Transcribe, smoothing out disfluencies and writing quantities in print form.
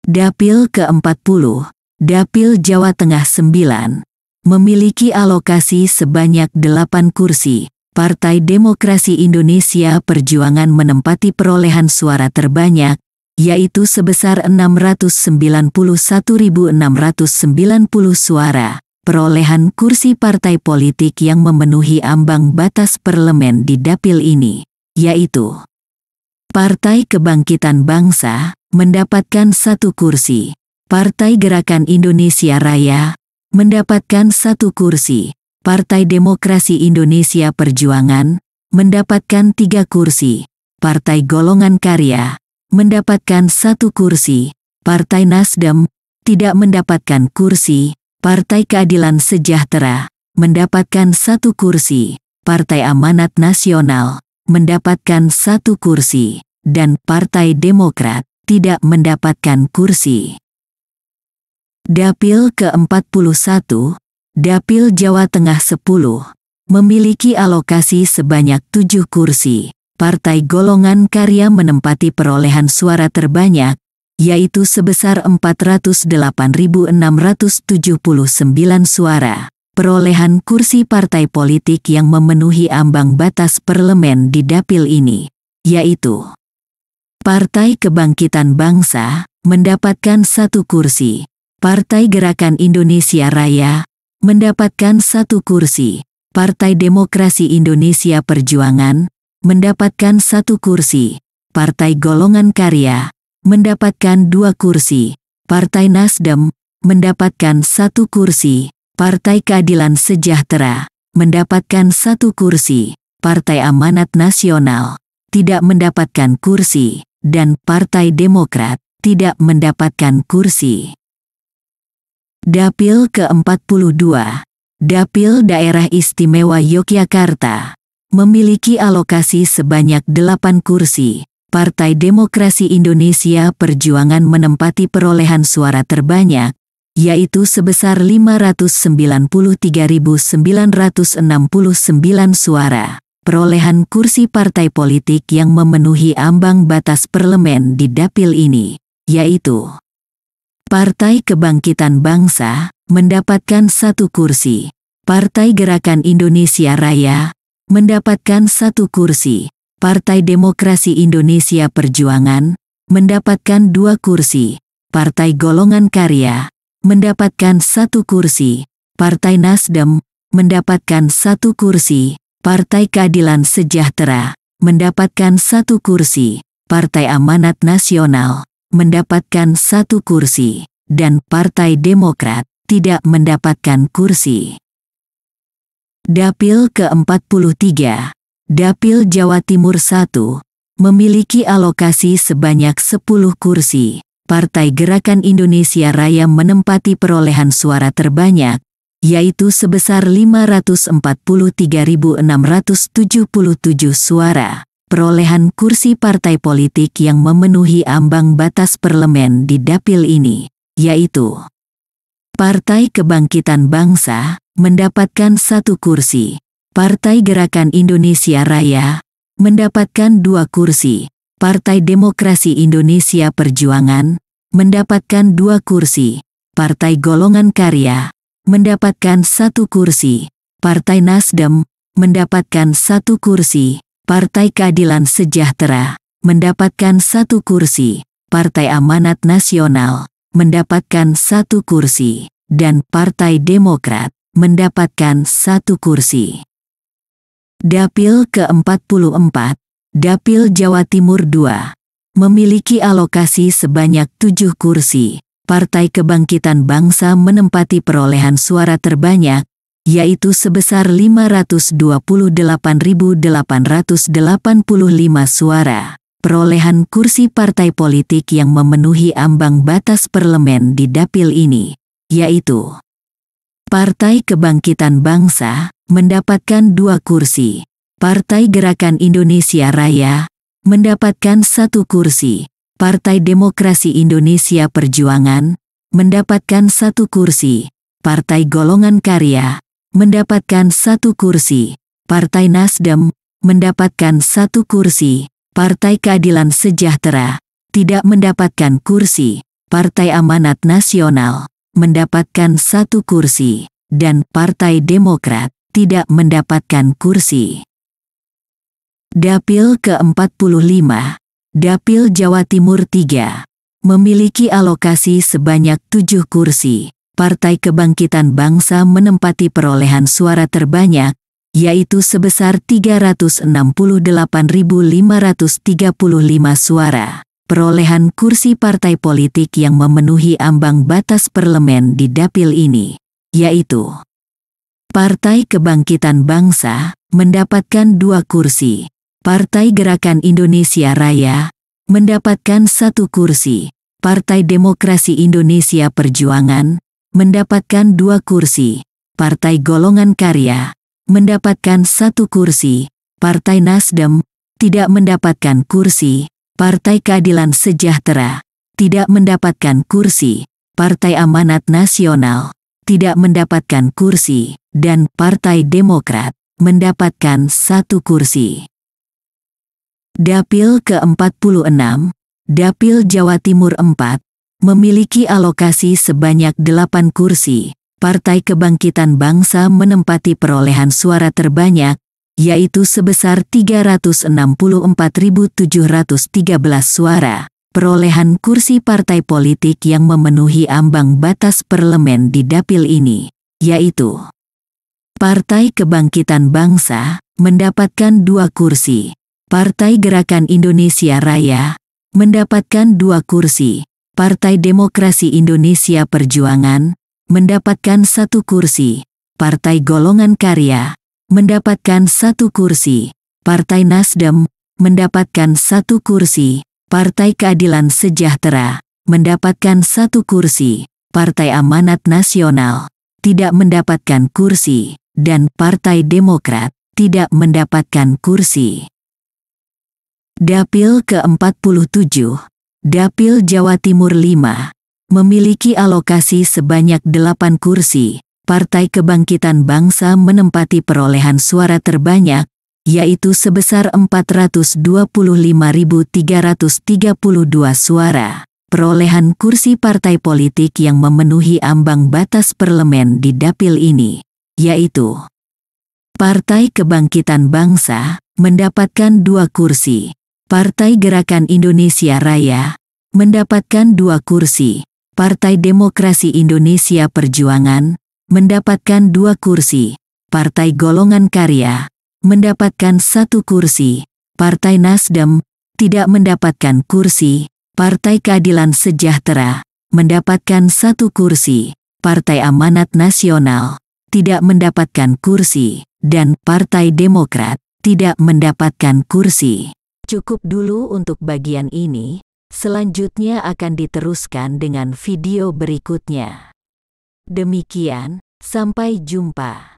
Dapil ke-40, Dapil Jawa Tengah 9, memiliki alokasi sebanyak 8 kursi. Partai Demokrasi Indonesia Perjuangan menempati perolehan suara terbanyak, yaitu sebesar 691.690 suara. Perolehan kursi partai politik yang memenuhi ambang batas parlemen di dapil ini, yaitu Partai Kebangkitan Bangsa, mendapatkan 1 kursi. Partai Gerakan Indonesia Raya, mendapatkan 1 kursi. Partai Demokrasi Indonesia Perjuangan, mendapatkan 3 kursi. Partai Golongan Karya, mendapatkan 1 kursi. Partai Nasdem, tidak mendapatkan kursi. Partai Keadilan Sejahtera, mendapatkan 1 kursi. Partai Amanat Nasional, mendapatkan 1 kursi. Dan Partai Demokrat, tidak mendapatkan kursi. Dapil ke-41, Dapil Jawa Tengah 10, memiliki alokasi sebanyak 7 kursi. Partai Golongan Karya menempati perolehan suara terbanyak, yaitu sebesar 408.679 suara. Perolehan kursi partai politik yang memenuhi ambang batas parlemen di dapil ini, yaitu Partai Kebangkitan Bangsa, mendapatkan 1 kursi. Partai Gerakan Indonesia Raya, mendapatkan 1 kursi. Partai Demokrasi Indonesia Perjuangan, mendapatkan 1 kursi. Partai Golongan Karya, mendapatkan 2 kursi. Partai Nasdem, mendapatkan 1 kursi. Partai Keadilan Sejahtera, mendapatkan 1 kursi. Partai Amanat Nasional, tidak mendapatkan kursi. Dan Partai Demokrat, tidak mendapatkan kursi. Dapil ke-42, Dapil Daerah Istimewa Yogyakarta, memiliki alokasi sebanyak 8 kursi. Partai Demokrasi Indonesia Perjuangan menempati perolehan suara terbanyak, yaitu sebesar 593.969 suara. Perolehan kursi partai politik yang memenuhi ambang batas parlemen di dapil ini, yaitu Partai Kebangkitan Bangsa, mendapatkan 1 kursi. Partai Gerakan Indonesia Raya, mendapatkan 1 kursi. Partai Demokrasi Indonesia Perjuangan, mendapatkan 2 kursi. Partai Golongan Karya, mendapatkan 1 kursi. Partai Nasdem, mendapatkan 1 kursi. Partai Keadilan Sejahtera, mendapatkan 1 kursi. Partai Amanat Nasional, mendapatkan 1 kursi. Dan Partai Demokrat, tidak mendapatkan kursi. Dapil ke-43, Dapil Jawa Timur 1, memiliki alokasi sebanyak 10 kursi. Partai Gerakan Indonesia Raya menempati perolehan suara terbanyak, yaitu sebesar 543.677 suara. Perolehan kursi partai politik yang memenuhi ambang batas parlemen di dapil ini, yaitu Partai Kebangkitan Bangsa, mendapatkan 1 kursi. Partai Gerakan Indonesia Raya, mendapatkan 2 kursi. Partai Demokrasi Indonesia Perjuangan, mendapatkan 2 kursi. Partai Golongan Karya, mendapatkan 1 kursi. Partai Nasdem, mendapatkan 1 kursi. Partai Keadilan Sejahtera, mendapatkan 1 kursi. Partai Amanat Nasional, mendapatkan 1 kursi. Dan Partai Demokrat, mendapatkan 1 kursi. Dapil ke-44, Dapil Jawa Timur 2, memiliki alokasi sebanyak 7 kursi. Partai Kebangkitan Bangsa menempati perolehan suara terbanyak, yaitu sebesar 528.885 suara. Perolehan kursi partai politik yang memenuhi ambang batas parlemen di dapil ini, yaitu Partai Kebangkitan Bangsa, mendapatkan 2 kursi. Partai Gerakan Indonesia Raya, mendapatkan 1 kursi. Partai Demokrasi Indonesia Perjuangan, mendapatkan 1 kursi. Partai Golongan Karya, mendapatkan 1 kursi. Partai Nasdem, mendapatkan 1 kursi. Partai Keadilan Sejahtera, tidak mendapatkan kursi. Partai Amanat Nasional mendapatkan 1 kursi, dan Partai Demokrat tidak mendapatkan kursi. Dapil ke-45, Dapil Jawa Timur 3, memiliki alokasi sebanyak 7 kursi. Partai Kebangkitan Bangsa menempati perolehan suara terbanyak, yaitu sebesar 368.535 suara. Perolehan kursi partai politik yang memenuhi ambang batas parlemen di dapil ini, yaitu Partai Kebangkitan Bangsa mendapatkan 2 kursi, Partai Gerakan Indonesia Raya mendapatkan 1 kursi, Partai Demokrasi Indonesia Perjuangan mendapatkan 2 kursi, Partai Golongan Karya mendapatkan 1 kursi, Partai Nasdem tidak mendapatkan kursi, Partai Keadilan Sejahtera tidak mendapatkan kursi, Partai Amanat Nasional tidak mendapatkan kursi, dan Partai Demokrat mendapatkan 1 kursi. Dapil ke-46, Dapil Jawa Timur 4, memiliki alokasi sebanyak 8 kursi. Partai Kebangkitan Bangsa menempati perolehan suara terbanyak, yaitu sebesar 364.713 suara. Perolehan kursi partai politik yang memenuhi ambang batas parlemen di dapil ini, yaitu Partai Kebangkitan Bangsa mendapatkan 2 kursi, Partai Gerakan Indonesia Raya mendapatkan 2 kursi, Partai Demokrasi Indonesia Perjuangan mendapatkan 1 kursi, Partai Golongan Karya mendapatkan 1 kursi, Partai Nasdem mendapatkan 1 kursi, Partai Keadilan Sejahtera mendapatkan 1 kursi, Partai Amanat Nasional tidak mendapatkan kursi, dan Partai Demokrat tidak mendapatkan kursi. Dapil ke-47, Dapil Jawa Timur 5, memiliki alokasi sebanyak 8 kursi. Partai Kebangkitan Bangsa menempati perolehan suara terbanyak, yaitu sebesar 425.332 suara. Perolehan kursi partai politik yang memenuhi ambang batas parlemen di dapil ini, yaitu Partai Kebangkitan Bangsa mendapatkan 2 kursi, Partai Gerakan Indonesia Raya mendapatkan 2 kursi, Partai Demokrasi Indonesia Perjuangan mendapatkan 2 kursi, Partai Golongan Karya mendapatkan 1 kursi, Partai Nasdem tidak mendapatkan kursi, Partai Keadilan Sejahtera mendapatkan 1 kursi, Partai Amanat Nasional tidak mendapatkan kursi, dan Partai Demokrat tidak mendapatkan kursi. Cukup dulu untuk bagian ini, selanjutnya akan diteruskan dengan video berikutnya. Demikian, sampai jumpa.